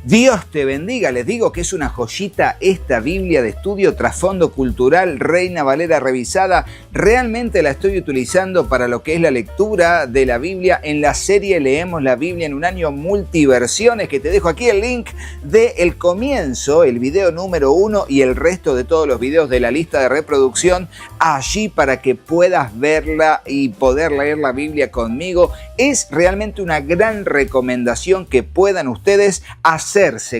Dios te bendiga, les digo que es una joyita esta Biblia de estudio trasfondo cultural Reina Valera revisada. Realmente la estoy utilizando para lo que es la lectura de la Biblia. En la serie Leemos la Biblia en un año multiversiones, que te dejo aquí el link del comienzo, el video número 1 y el resto de todos los videos de la lista de reproducción allí para que puedas verla y poder leer la Biblia conmigo. Es realmente una gran recomendación que puedan ustedes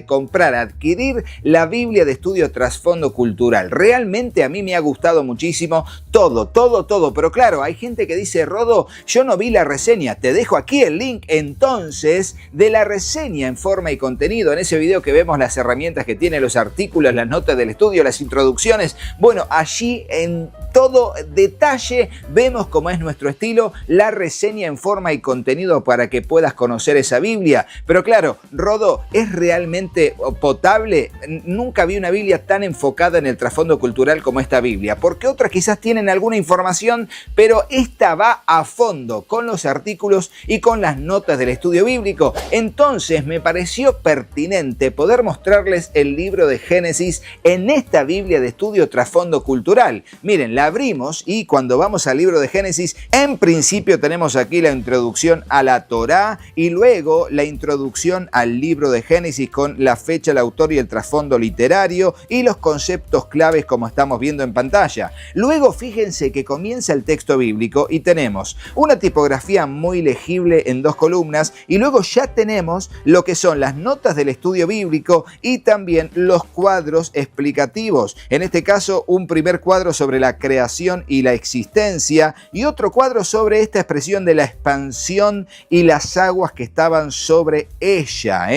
comprar, adquirir la Biblia de estudio trasfondo cultural. Realmente a mí me ha gustado muchísimo todo, pero claro, hay gente que dice: Rodo, yo no vi la reseña. Te dejo aquí el link entonces de la reseña en forma y contenido. En ese video que vemos las herramientas que tiene, los artículos, las notas del estudio, las introducciones. Bueno, allí en todo detalle vemos cómo es nuestro estilo, la reseña en forma y contenido para que puedas conocer esa Biblia. Pero claro, Rodo, ¿es realmente potable? Nunca vi una Biblia tan enfocada en el trasfondo cultural como esta Biblia, porque otras quizás tienen alguna información, pero esta va a fondo con los artículos y con las notas del estudio bíblico. Entonces me pareció pertinente poder mostrarles el libro de Génesis en esta Biblia de estudio trasfondo cultural. Miren, la abrimos y cuando vamos al libro de Génesis, en principio tenemos aquí la introducción a la Torá y luego la introducción al libro de Génesis con la fecha, el autor y el trasfondo literario y los conceptos claves como estamos viendo en pantalla. Luego fíjense que comienza el texto bíblico y tenemos una tipografía muy legible en 2 columnas y luego ya tenemos lo que son las notas del estudio bíblico y también los cuadros explicativos. En este caso, un primer cuadro sobre la creación y la existencia y otro cuadro sobre esta expresión de la expansión y las aguas que estaban sobre ella,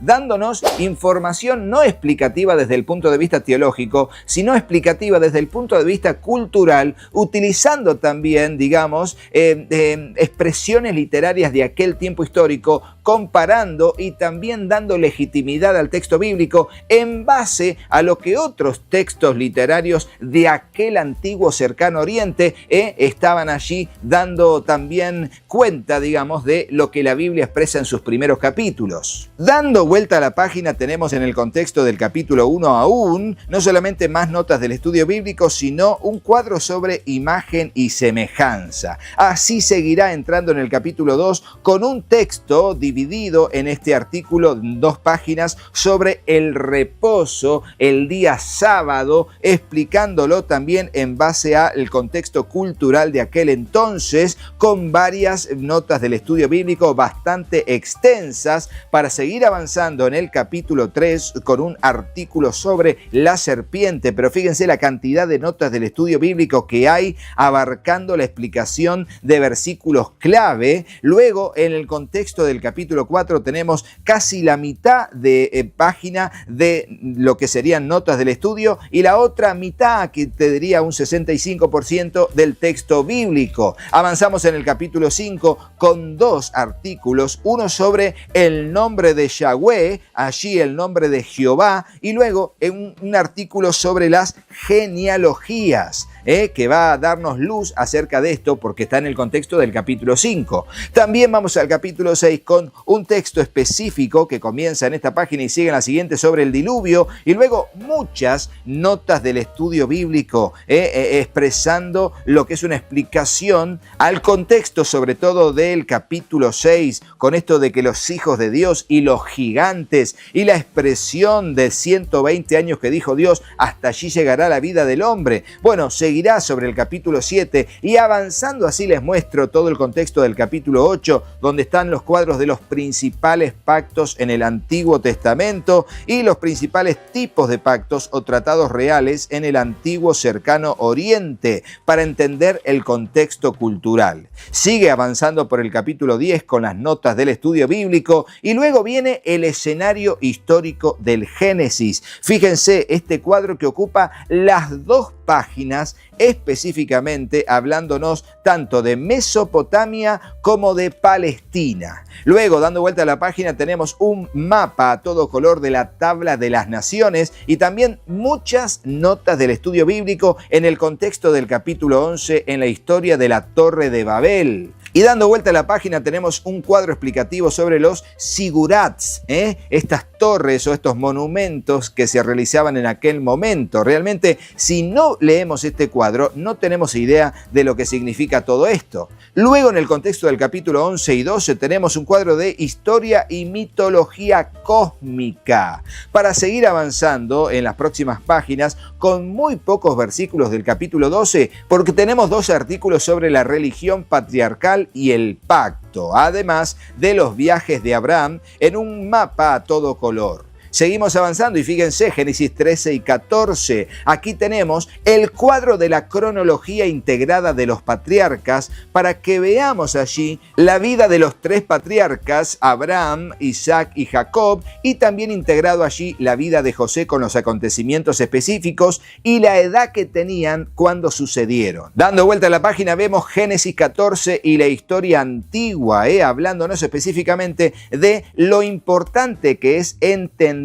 dándonos información no explicativa desde el punto de vista teológico, sino explicativa desde el punto de vista cultural, utilizando también, digamos, expresiones literarias de aquel tiempo histórico, comparando y también dando legitimidad al texto bíblico en base a lo que otros textos literarios de aquel antiguo cercano oriente estaban allí dando también cuenta, digamos, de lo que la Biblia expresa en sus primeros capítulos. Dando vuelta a la página tenemos en el contexto del capítulo 1 aún, no solamente más notas del estudio bíblico, sino un cuadro sobre imagen y semejanza. Así seguirá entrando en el capítulo 2 con un texto dividido en este artículo en 2 páginas sobre el reposo, el día sábado, explicándolo también en base al contexto cultural de aquel entonces, con varias notas del estudio bíblico bastante extensas, para seguir avanzando en el capítulo 3 con un artículo sobre la serpiente. Pero fíjense la cantidad de notas del estudio bíblico que hay abarcando la explicación de versículos clave. Luego, en el contexto del capítulo 4 tenemos casi la mitad de página de lo que serían notas del estudio y la otra mitad, que te diría un 65% del texto bíblico. Avanzamos en el capítulo 5 con 2 artículos, uno sobre el nombre de Yahweh, allí el nombre de Jehová, y luego un artículo sobre las genealogías, que va a darnos luz acerca de esto porque está en el contexto del capítulo 5. También vamos al capítulo 6 con un texto específico que comienza en esta página y sigue en la siguiente sobre el diluvio y luego muchas notas del estudio bíblico expresando lo que es una explicación al contexto sobre todo del capítulo 6 con esto de que los hijos de Dios y los gigantes y la expresión de 120 años que dijo Dios, hasta allí llegará la vida del hombre. Bueno, seguirá sobre el capítulo 7 y avanzando así les muestro todo el contexto del capítulo 8 donde están los cuadros de los principales pactos en el Antiguo Testamento y los principales tipos de pactos o tratados reales en el antiguo cercano Oriente para entender el contexto cultural. Sigue avanzando por el capítulo 10 con las notas del estudio bíblico y luego viene el escenario histórico del Génesis. Fíjense este cuadro que ocupa las 2 páginas específicamente hablándonos tanto de Mesopotamia como de Palestina. Luego, dando vuelta a la página, tenemos un mapa a todo color de la tabla de las naciones y también muchas notas del estudio bíblico en el contexto del capítulo 11 en la historia de la Torre de Babel. Y dando vuelta a la página tenemos un cuadro explicativo sobre los sigurats, estas torres o estos monumentos que se realizaban en aquel momento. Realmente, si no leemos este cuadro, no tenemos idea de lo que significa todo esto. Luego, en el contexto del capítulo 11 y 12, tenemos un cuadro de historia y mitología cósmica. Para seguir avanzando en las próximas páginas, con muy pocos versículos del capítulo 12, porque tenemos 2 artículos sobre la religión patriarcal y el pacto, además de los viajes de Abraham en un mapa a todo color. Seguimos avanzando y fíjense, Génesis 13 y 14. Aquí tenemos el cuadro de la cronología integrada de los patriarcas para que veamos allí la vida de los 3 patriarcas, Abraham, Isaac y Jacob, y también integrado allí la vida de José con los acontecimientos específicos y la edad que tenían cuando sucedieron. Dando vuelta a la página vemos Génesis 14 y la historia antigua, hablándonos específicamente de lo importante que es entender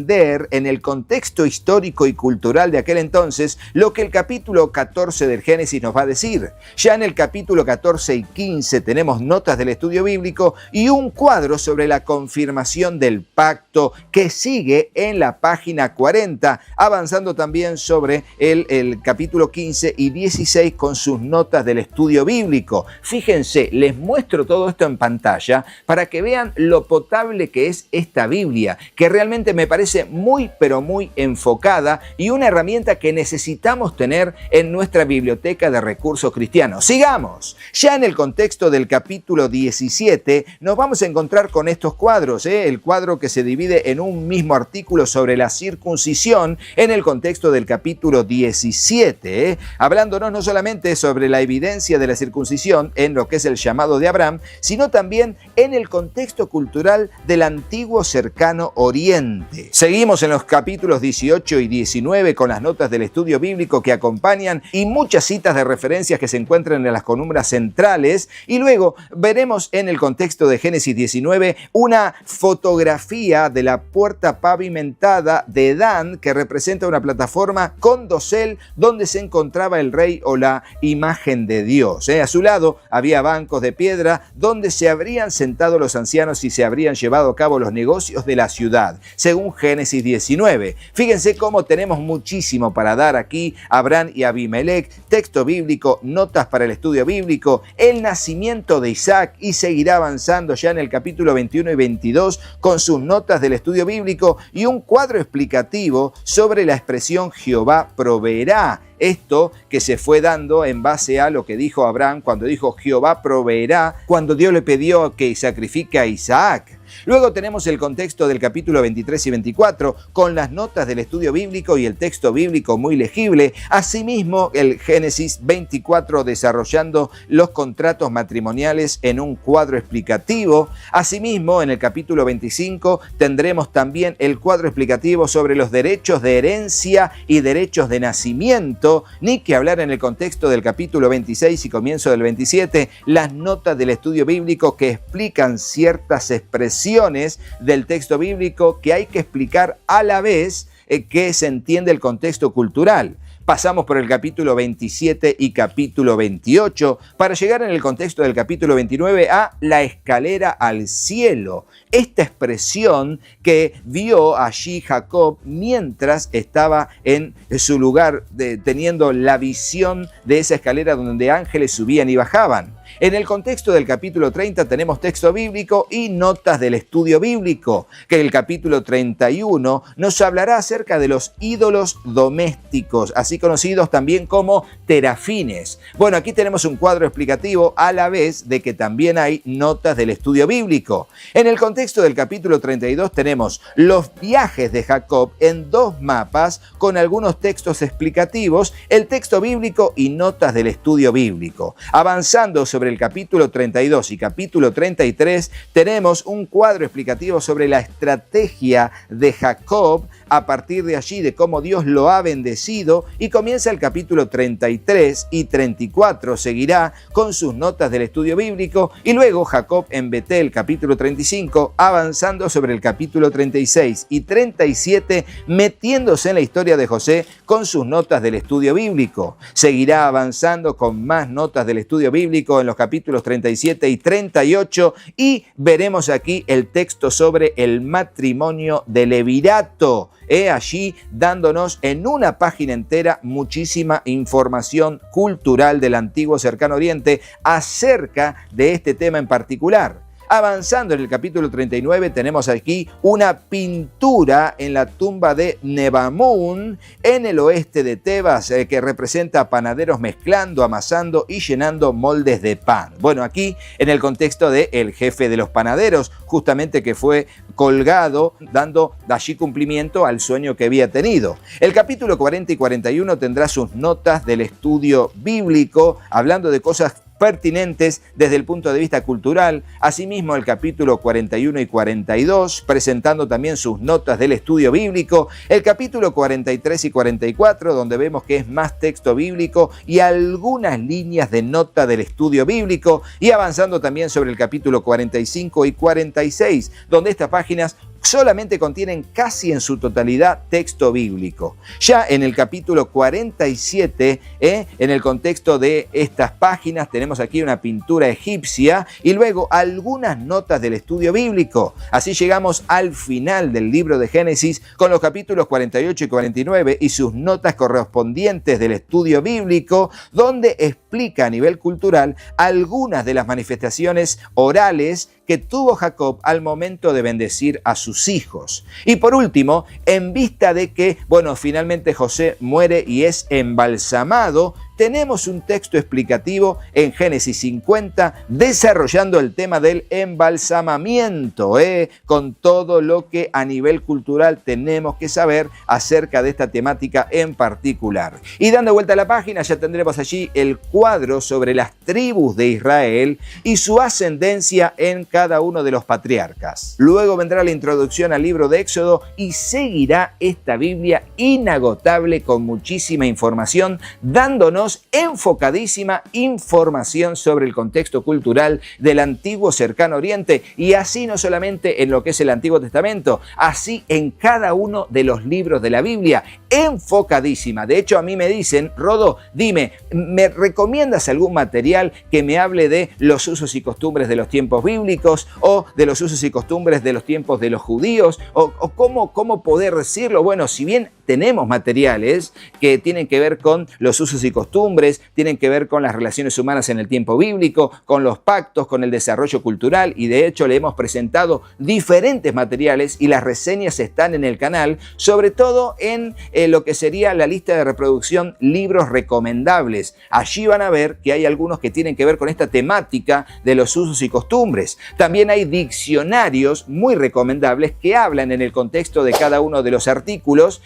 en el contexto histórico y cultural de aquel entonces lo que el capítulo 14 del Génesis nos va a decir. Ya en el capítulo 14 y 15 tenemos notas del estudio bíblico y un cuadro sobre la confirmación del pacto que sigue en la página 40, avanzando también sobre el capítulo 15 y 16 con sus notas del estudio bíblico. Fíjense, les muestro todo esto en pantalla para que vean lo potable que es esta Biblia, que realmente me parece muy pero muy enfocada y una herramienta que necesitamos tener en nuestra biblioteca de recursos cristianos. Sigamos. Ya en el contexto del capítulo 17 nos vamos a encontrar con estos cuadros, el cuadro que se divide en un mismo artículo sobre la circuncisión en el contexto del capítulo 17, hablándonos no solamente sobre la evidencia de la circuncisión en lo que es el llamado de Abraham, sino también en el contexto cultural del antiguo cercano Oriente. Seguimos en los capítulos 18 y 19 con las notas del estudio bíblico que acompañan y muchas citas de referencias que se encuentran en las columnas centrales, y luego veremos en el contexto de Génesis 19 una fotografía de la puerta pavimentada de Dan que representa una plataforma con dosel donde se encontraba el rey o la imagen de Dios. A su lado había bancos de piedra donde se habrían sentado los ancianos y se habrían llevado a cabo los negocios de la ciudad, según Génesis 19. Fíjense cómo tenemos muchísimo para dar aquí: Abraham y Abimelech, texto bíblico, notas para el estudio bíblico, el nacimiento de Isaac, y seguirá avanzando ya en el capítulo 21 y 22 con sus notas del estudio bíblico y un cuadro explicativo sobre la expresión Jehová proveerá. Esto que se fue dando en base a lo que dijo Abraham cuando dijo Jehová proveerá, cuando Dios le pidió que sacrifique a Isaac. Luego tenemos el contexto del capítulo 23 y 24 con las notas del estudio bíblico y el texto bíblico muy legible. Asimismo, el Génesis 24 desarrollando los contratos matrimoniales en un cuadro explicativo. Asimismo, en el capítulo 25 tendremos también el cuadro explicativo sobre los derechos de herencia y derechos de nacimiento. Ni que hablar en el contexto del capítulo 26 y comienzo del 27, las notas del estudio bíblico que explican ciertas expresiones del texto bíblico que hay que explicar a la vez que se entiende el contexto cultural. Pasamos por el capítulo 27 y capítulo 28 para llegar en el contexto del capítulo 29 a la escalera al cielo. Esta expresión que vio allí Jacob mientras estaba en su lugar teniendo la visión de esa escalera donde ángeles subían y bajaban. En el contexto del capítulo 30 tenemos texto bíblico y notas del estudio bíblico, que el capítulo 31 nos hablará acerca de los ídolos domésticos, así conocidos también como terafines. Bueno, aquí tenemos un cuadro explicativo a la vez de que también hay notas del estudio bíblico. En el contexto del capítulo 32 tenemos los viajes de Jacob en 2 mapas con algunos textos explicativos, el texto bíblico y notas del estudio bíblico. Avanzando sobre el capítulo 32 y capítulo 33 tenemos un cuadro explicativo sobre la estrategia de Jacob a partir de allí, de cómo Dios lo ha bendecido, y comienza el capítulo 33 y 34, seguirá con sus notas del estudio bíblico, y luego Jacob en Betel, capítulo 35, avanzando sobre el capítulo 36 y 37, metiéndose en la historia de José con sus notas del estudio bíblico. Seguirá avanzando con más notas del estudio bíblico en los los capítulos 37 y 38 y veremos aquí el texto sobre el matrimonio de levirato. Allí dándonos en una página entera muchísima información cultural del antiguo Cercano Oriente acerca de este tema en particular. Avanzando en el capítulo 39 tenemos aquí una pintura en la tumba de Nebamun en el oeste de Tebas que representa panaderos mezclando, amasando y llenando moldes de pan. Bueno, aquí en el contexto de el jefe de los panaderos, justamente que fue colgado dando allí cumplimiento al sueño que había tenido. El capítulo 40 y 41 tendrá sus notas del estudio bíblico hablando de cosas pertinentes desde el punto de vista cultural. Asimismo, el capítulo 41 y 42, presentando también sus notas del estudio bíblico. El capítulo 43 y 44, donde vemos que es más texto bíblico y algunas líneas de nota del estudio bíblico. Y avanzando también sobre el capítulo 45 y 46, donde estas páginas solamente contienen casi en su totalidad texto bíblico. Ya en el capítulo 47, en el contexto de estas páginas, tenemos aquí una pintura egipcia y luego algunas notas del estudio bíblico. Así llegamos al final del libro de Génesis con los capítulos 48 y 49 y sus notas correspondientes del estudio bíblico, donde explica a nivel cultural algunas de las manifestaciones orales que tuvo Jacob al momento de bendecir a sus hijos. Y por último, en vista de que, finalmente José muere y es embalsamado, tenemos un texto explicativo en Génesis 50 desarrollando el tema del embalsamamiento, con todo lo que a nivel cultural tenemos que saber acerca de esta temática en particular. Y dando vuelta a la página ya tendremos allí el cuadro sobre las tribus de Israel y su ascendencia en cada uno de los patriarcas. Luego vendrá la introducción al libro de Éxodo y seguirá esta Biblia inagotable con muchísima información, dándonos enfocadísima información sobre el contexto cultural del antiguo Cercano Oriente, y así no solamente en lo que es el Antiguo Testamento, así en cada uno de los libros de la Biblia, enfocadísima. De hecho, a mí me dicen: Rodo, dime, ¿me recomiendas algún material que me hable de los usos y costumbres de los tiempos bíblicos o de los usos y costumbres de los tiempos de los judíos? ¿O cómo poder decirlo? Bueno, si bien tenemos materiales que tienen que ver con los usos y costumbres, tienen que ver con las relaciones humanas en el tiempo bíblico, con los pactos, con el desarrollo cultural, y de hecho le hemos presentado diferentes materiales y las reseñas están en el canal, sobre todo en lo que sería la lista de reproducción libros recomendables. Allí van a ver que hay algunos que tienen que ver con esta temática de los usos y costumbres. También hay diccionarios muy recomendables que hablan en el contexto de cada uno de los artículos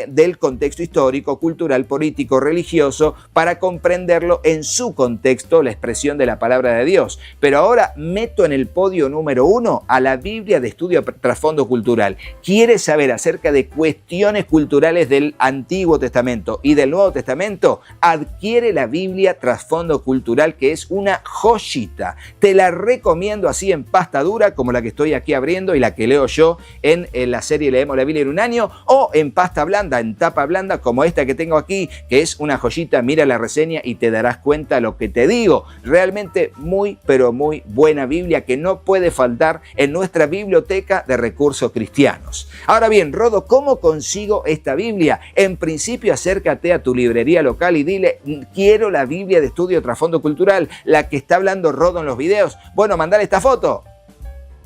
del contexto histórico, cultural, político, religioso, para comprenderlo en su contexto, la expresión de la palabra de Dios. Pero ahora meto en el podio número 1 a la Biblia de Estudio Trasfondo Cultural. ¿Quieres saber acerca de cuestiones culturales del Antiguo Testamento y del Nuevo Testamento? Adquiere la Biblia Trasfondo Cultural, que es una joyita. Te la recomiendo así en pasta dura, como la que estoy aquí abriendo y la que leo yo en la serie Leemos la Biblia en un año, o en pasta blanda, en tapa blanda, como esta que tengo aquí, que es una joyita. Mira la reseña y te darás cuenta lo que te digo. Realmente muy, pero muy buena Biblia que no puede faltar en nuestra biblioteca de recursos cristianos. Ahora bien, Rodo, ¿cómo consigo esta Biblia? En principio, acércate a tu librería local y dile: quiero la Biblia de Estudio Trasfondo Cultural, la que está hablando Rodo en los videos. Bueno, mandale esta foto.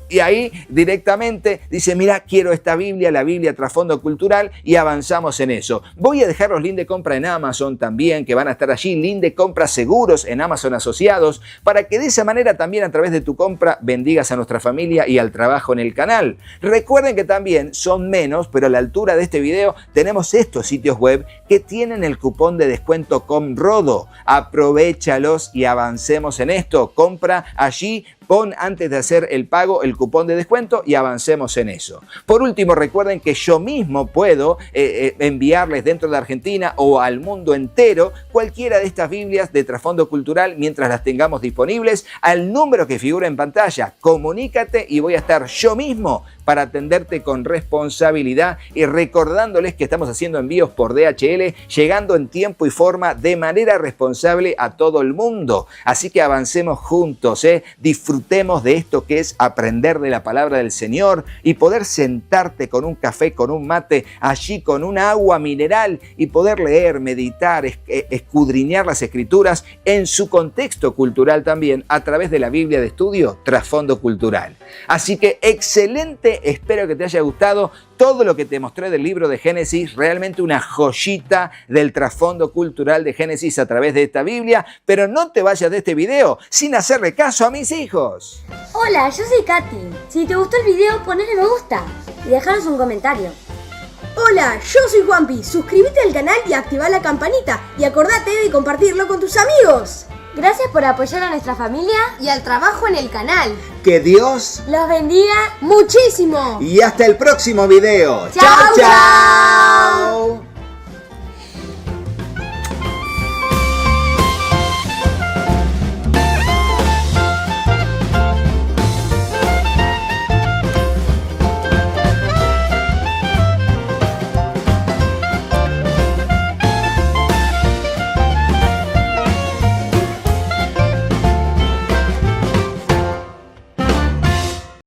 Y ahí directamente dice: mira, quiero esta Biblia, la Biblia Trasfondo Cultural, y avanzamos en eso. Voy a dejar los links de compra en Amazon también, que van a estar allí, link de compra seguros en Amazon asociados, para que de esa manera también a través de tu compra bendigas a nuestra familia y al trabajo en el canal. Recuerden que también son menos, pero a la altura de este video tenemos estos sitios web que tienen el cupón de descuento COMRODO. Aprovéchalos y avancemos en esto. Compra allí, pon antes de hacer el pago el cupón de descuento y avancemos en eso. Por último, recuerden que yo mismo puedo enviarles dentro de Argentina o al mundo entero cualquiera de estas Biblias de Trasfondo Cultural mientras las tengamos disponibles al número que figura en pantalla. Comunícate y voy a estar yo mismo para atenderte con responsabilidad y recordándoles que estamos haciendo envíos por DHL, llegando en tiempo y forma de manera responsable a todo el mundo. Así que avancemos juntos, disfrutemos de esto que es aprender de la palabra del Señor y poder sentarte con un café, con un mate, allí con un agua mineral y poder leer, meditar, escudriñar las Escrituras en su contexto cultural también a través de la Biblia de estudio Trasfondo Cultural. Así que excelente, espero que te haya gustado todo lo que te mostré del libro de Génesis, realmente una joyita del trasfondo cultural de Génesis a través de esta Biblia, pero no te vayas de este video sin hacerle caso a mis hijos. Hola, yo soy Katy. Si te gustó el video, ponle me gusta y dejaros un comentario. Hola, yo soy Juanpi. Suscríbete al canal y activa la campanita. Y acordate de compartirlo con tus amigos. Gracias por apoyar a nuestra familia Y al trabajo en el canal. Que Dios los bendiga Muchísimo. y hasta el próximo video. ¡Chao, chao!